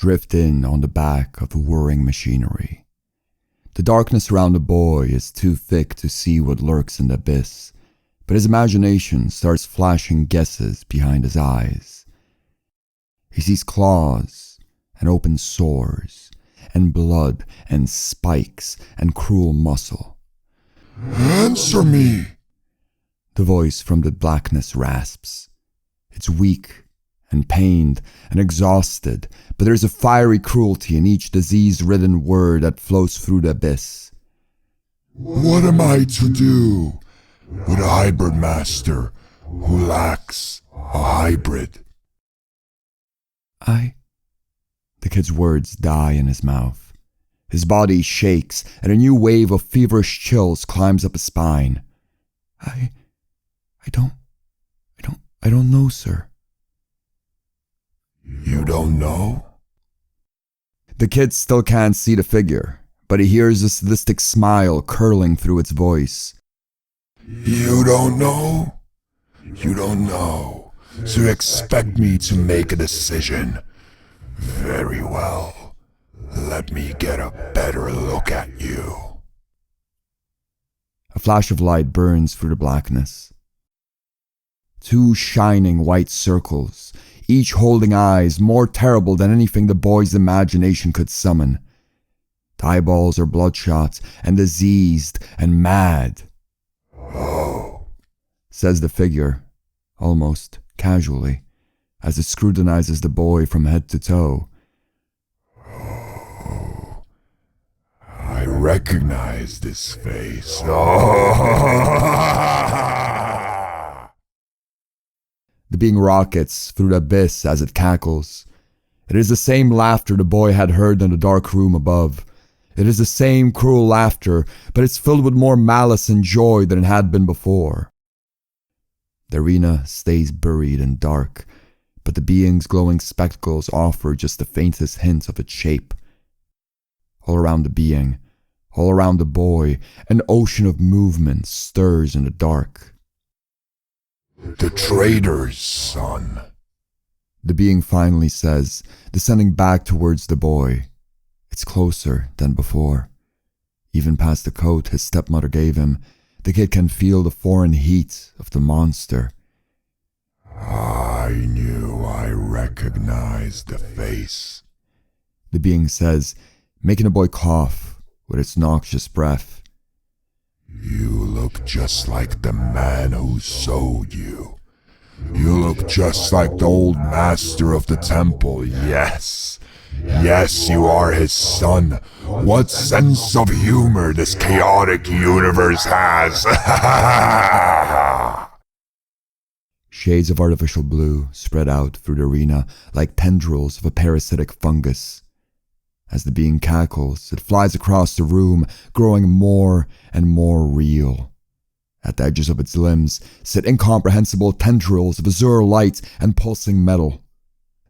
drift in on the back of whirring machinery. The darkness around the boy is too thick to see what lurks in the abyss, but his imagination starts flashing guesses behind his eyes. He sees claws and open sores and blood and spikes and cruel muscle. "Answer me!" The voice from the blackness rasps. It's weak and pained and exhausted, but there's a fiery cruelty in each disease-ridden word that flows through the abyss. "What am I to do with a hybrid master who lacks a hybrid?" The kid's words die in his mouth. His body shakes, and a new wave of feverish chills climbs up his spine. I don't know, sir. "You don't know?" The kid still can't see the figure, but he hears a sadistic smile curling through its voice. "You don't know? You don't know. So you expect me to make a decision? Very well. Let me get a better look at you." A flash of light burns through the blackness. Two shining white circles, each holding eyes more terrible than anything the boy's imagination could summon. The eyeballs are bloodshot and diseased and mad. "Oh," says the figure, almost casually, as it scrutinizes the boy from head to toe. "Oh, I recognize this face. Oh." The being rockets through the abyss as it cackles. It is the same laughter the boy had heard in the dark room above. It is the same cruel laughter, but it's filled with more malice and joy than it had been before. The arena stays buried in dark, but the being's glowing spectacles offer just the faintest hint of its shape. All around the being, all around the boy, an ocean of movement stirs in the dark. "The traitor's son," the being finally says, descending back towards the boy. It's closer than before. Even past the coat his stepmother gave him, the kid can feel the foreign heat of the monster. "I knew I recognized the face," the being says, making the boy cough with its noxious breath. "You look just like the man who sold you. You look just like the old master of the temple. Yes, you are his son. What sense of humor this chaotic universe has." Shades of artificial blue spread out through the arena like tendrils of a parasitic fungus. As the being cackles, it flies across the room, growing more and more real. At the edges of its limbs sit incomprehensible tendrils of azure light and pulsing metal.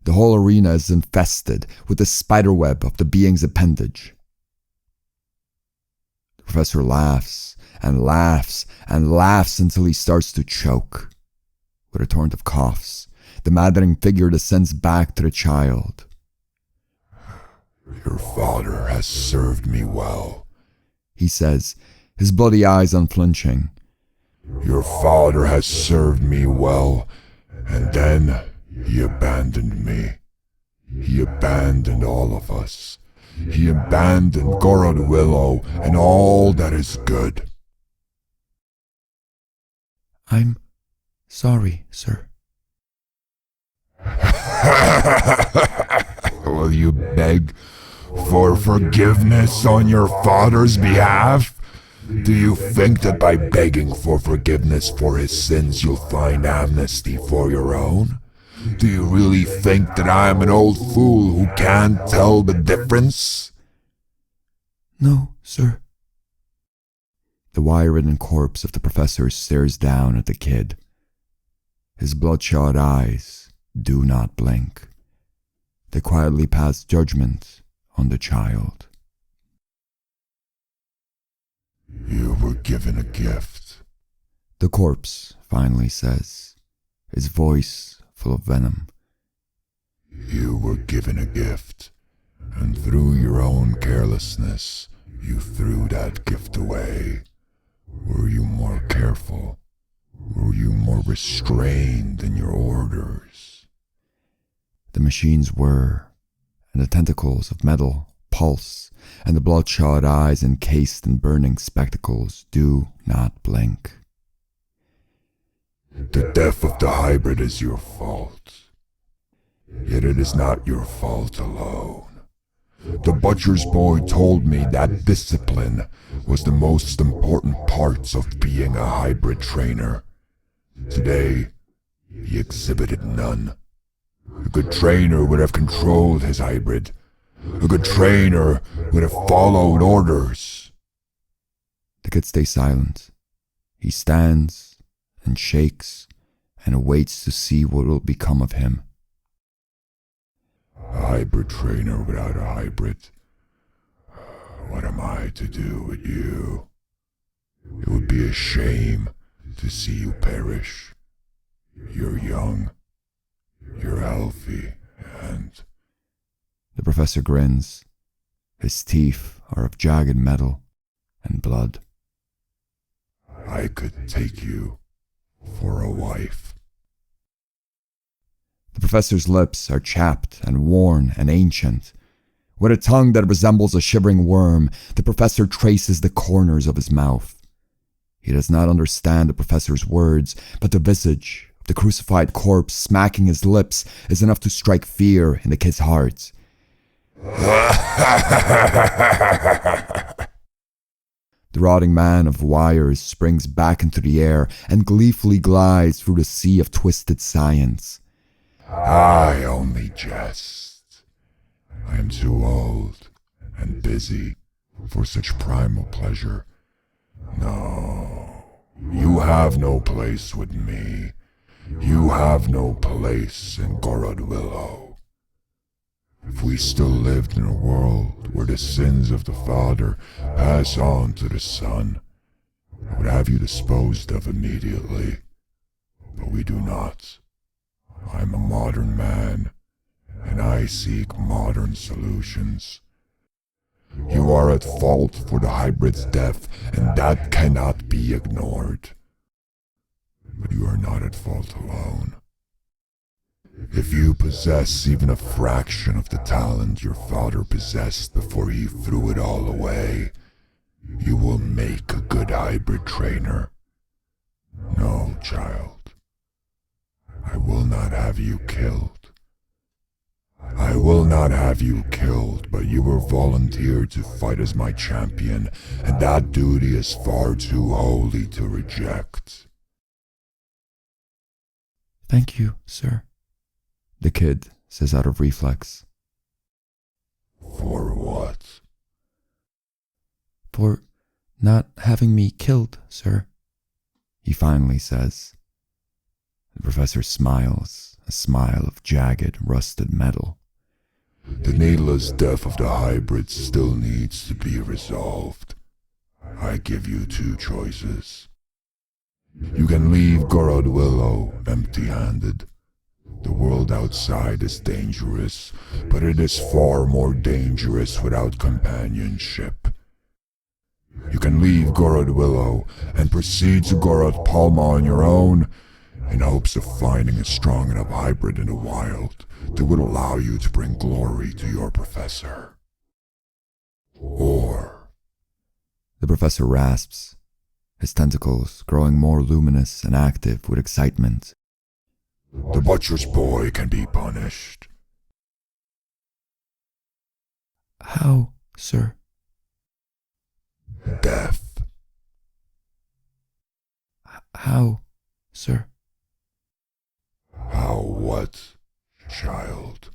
The whole arena is infested with the spiderweb of the being's appendage. The professor laughs and laughs and laughs until he starts to choke. With a torrent of coughs, the maddening figure descends back to the child. "Your father has served me well," he says, his bloody eyes unflinching. "Your father has served me well, and then he abandoned me. He abandoned all of us. He abandoned Gorod Willow and all that is good." "I'm sorry, sir." "Will you beg for forgiveness on your father's behalf? Do you think that by begging for forgiveness for his sins you'll find amnesty for your own? Do you really think that I'm an old fool who can't tell the difference?" "No, sir." The wire-ridden corpse of the professor stares down at the kid. His bloodshot eyes do not blink. They quietly pass judgment on the child. "You were given a gift," the corpse finally says, his voice full of venom. "You were given a gift, And through your own carelessness, you threw that gift away. Were you more careful? Were you more restrained in your orders? The machines were, and the tentacles of metal pulse, and the bloodshot eyes encased in burning spectacles do not blink. The death of the hybrid is your fault. Yet it is not your fault alone. The butcher's boy told me that discipline was the most important part of being a hybrid trainer. Today, he exhibited none. A good trainer would have controlled his hybrid. A good trainer would have followed orders. The kid stays silent. He stands and shakes and awaits to see what will become of him. A hybrid trainer without a hybrid. What am I to do with you? It would be a shame to see you perish. You're young, you're healthy, and... The professor grins. His teeth are of jagged metal and blood. I could take you for a wife. The professor's lips are chapped and worn and ancient. With a tongue that resembles a shivering worm, the professor traces the corners of his mouth. He does not understand the professor's words, but the visage of the crucified corpse smacking his lips is enough to strike fear in the kid's heart. The rotting man of wires springs back into the air and gleefully glides through the sea of twisted science. I only jest. I am too old and busy for such primal pleasure. No, you have no place with me. You have no place in Gorod Willow. If we still lived in a world where the sins of the father pass on to the son, I would have you disposed of immediately. But we do not. I am a modern man, and I seek modern solutions. You are at fault for the hybrid's death, and that cannot be ignored. But you are not at fault alone. If you possess even a fraction of the talent your father possessed before he threw it all away, you will make a good hybrid trainer. No, child. I will not have you killed. I will not have you killed, but you were volunteered to fight as my champion, and that duty is far too holy to reject. Thank you, sir, the kid says out of reflex. For what? For not having me killed, sir, he finally says. The professor smiles, a smile of jagged, rusted metal. The needless death of the hybrid still needs to be resolved. I give you two choices. You can leave Gorod Willow empty-handed. The world outside is dangerous, but it is far more dangerous without companionship. You can leave Gorod Willow and proceed to Gorod Palma on your own, in hopes of finding a strong enough hybrid in the wild that would allow you to bring glory to your professor. Or... The professor rasps, his tentacles growing more luminous and active with excitement. The butcher's boy can be punished. How, sir? Death. How, sir? How what, child?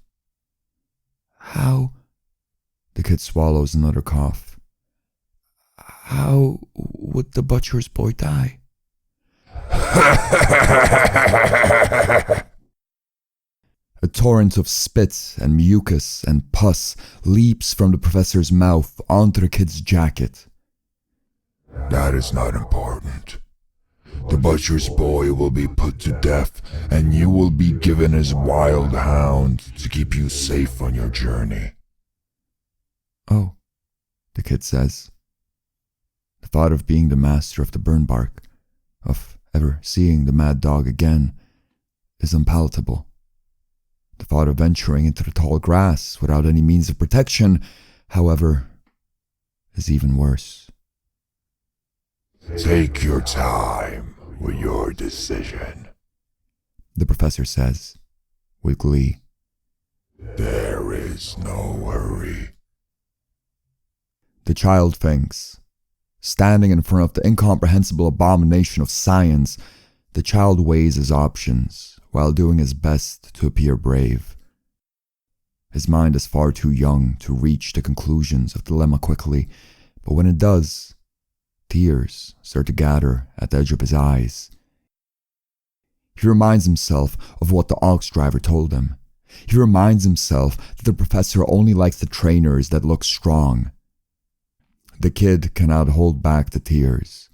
How? The kid swallows another cough. How would the butcher's boy die? A torrent of spit and mucus and pus leaps from the professor's mouth onto the kid's jacket. That is not important. The butcher's boy will be put to death, and you will be given his wild hound to keep you safe on your journey. Oh, the kid says. The thought of being the master of the burn bark, of ever seeing the mad dog again, is unpalatable. The thought of venturing into the tall grass without any means of protection, however, is even worse. Take your time with your decision, the professor says, with glee. There is no hurry. The child thinks. Standing in front of the incomprehensible abomination of science, the child weighs his options while doing his best to appear brave. His mind is far too young to reach the conclusions of the dilemma quickly, but when it does, tears start to gather at the edge of his eyes. He reminds himself of what the ox driver told him. He reminds himself that the professor only likes the trainers that look strong. The kid cannot hold back the tears,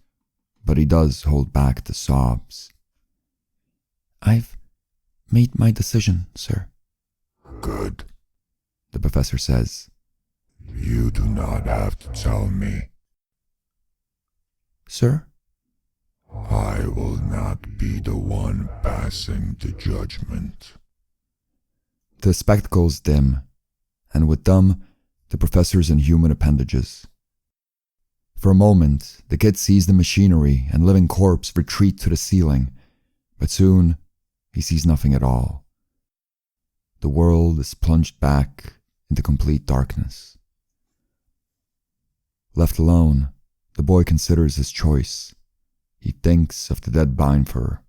but he does hold back the sobs. I've made my decision, sir. Good. The professor says. You do not have to tell me. Sir? I will not be the one passing the judgment. The spectacles dim, and with them, the professor's inhuman appendages. For a moment, the kid sees the machinery and living corpse retreat to the ceiling, but soon he sees nothing at all. The world is plunged back into complete darkness. Left alone, the boy considers his choice. He thinks of the dead Bindfur,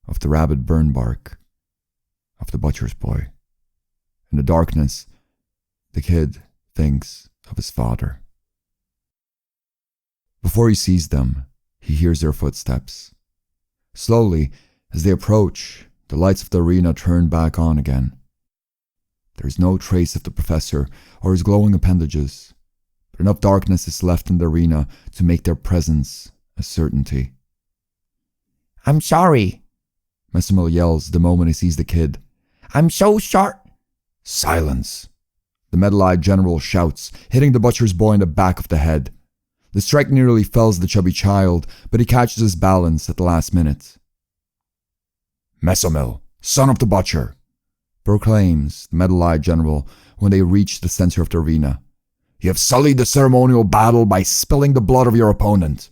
of the rabid Burnbark, of the butcher's boy. In the darkness, the kid thinks of his father. Before he sees them, he hears their footsteps. Slowly, as they approach, the lights of the arena turn back on again. There is no trace of the professor or his glowing appendages, but enough darkness is left in the arena to make their presence a certainty. I'm sorry, Messamel yells the moment he sees the kid. I'm so sorry. Silence, the metal-eyed general shouts, hitting the butcher's boy in the back of the head. The strike nearly fells the chubby child, but he catches his balance at the last minute. Messamel, son of the butcher, proclaims the metal-eyed general when they reach the center of the arena. You have sullied the ceremonial battle by spilling the blood of your opponent.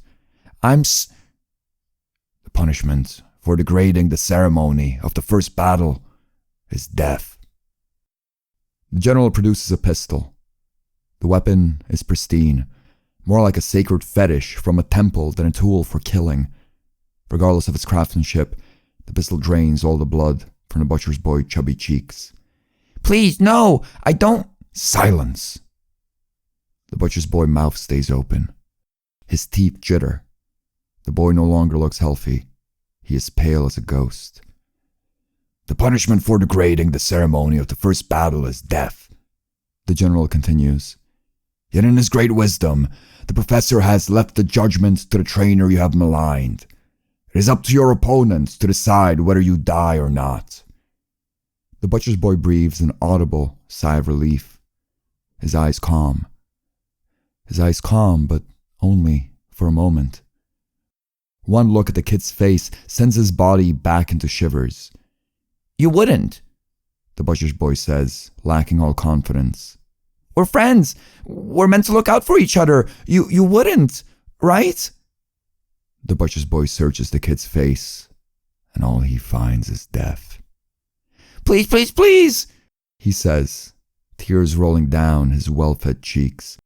The punishment for degrading the ceremony of the first battle is death. The general produces a pistol. The weapon is pristine, more like a sacred fetish from a temple than a tool for killing. Regardless of its craftsmanship, the pistol drains all the blood from the butcher's boy's chubby cheeks. Please, no, I don't. Silence. The butcher's boy's mouth stays open. His teeth jitter. The boy no longer looks healthy. He is pale as a ghost. The punishment for degrading the ceremony of the first battle is death, the general continues. Yet in his great wisdom, the professor has left the judgment to the trainer you have maligned. It is up to your opponent to decide whether you die or not. The butcher's boy breathes an audible sigh of relief. His eyes calm. But only for a moment. One look at the kid's face sends his body back into shivers. You wouldn't, the butcher's boy says, lacking all confidence. We're friends. We're meant to look out for each other. You wouldn't, right? The butcher's boy searches the kid's face, and all he finds is death. Please, please, please, he says, tears rolling down his well-fed cheeks.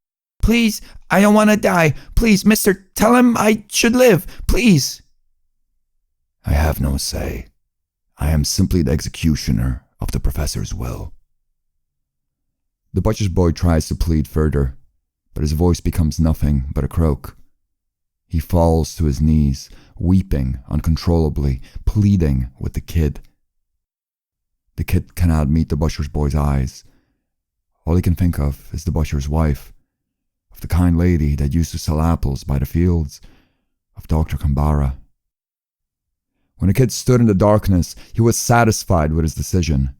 Please, I don't want to die. Please, mister, tell him I should live. Please. I have no say. I am simply the executioner of the professor's will. The butcher's boy tries to plead further, but his voice becomes nothing but a croak. He falls to his knees, weeping uncontrollably, pleading with the kid. The kid cannot meet the butcher's boy's eyes. All he can think of is the butcher's wife, of the kind lady that used to sell apples by the fields, of Dr. Kambara. When the kid stood in the darkness, he was satisfied with his decision.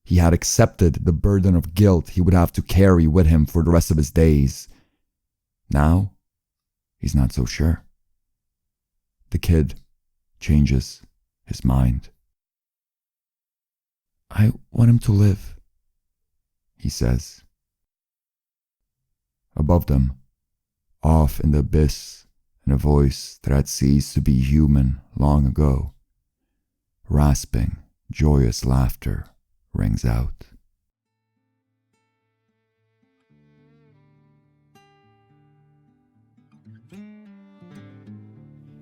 He had accepted the burden of guilt he would have to carry with him for the rest of his days. Now, he's not so sure. The kid changes his mind. I want him to live, he says. Above them, off in the abyss, in a voice that had ceased to be human long ago, rasping, joyous laughter rings out.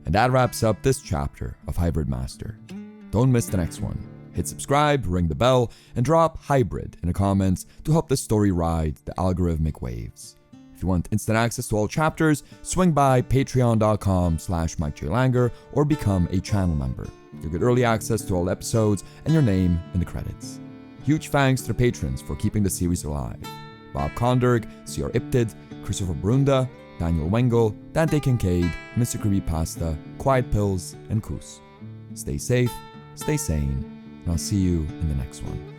And that wraps up this chapter of Hybrid Master. Don't miss the next one. Hit subscribe, ring the bell, and drop hybrid in the comments to help this story ride the algorithmic waves. If you want instant access to all chapters, swing by patreon.com/MikeJLanger or become a channel member. You'll get early access to all episodes and your name in the credits. Huge thanks to the patrons for keeping the series alive. Bob Konderg, C.R. Emptied, Christopher Brunda, Daniel Wengel, Dante Kincaid, Mr. Creepypasta, Quiet Pills, and Koos. Stay safe, stay sane, and I'll see you in the next one.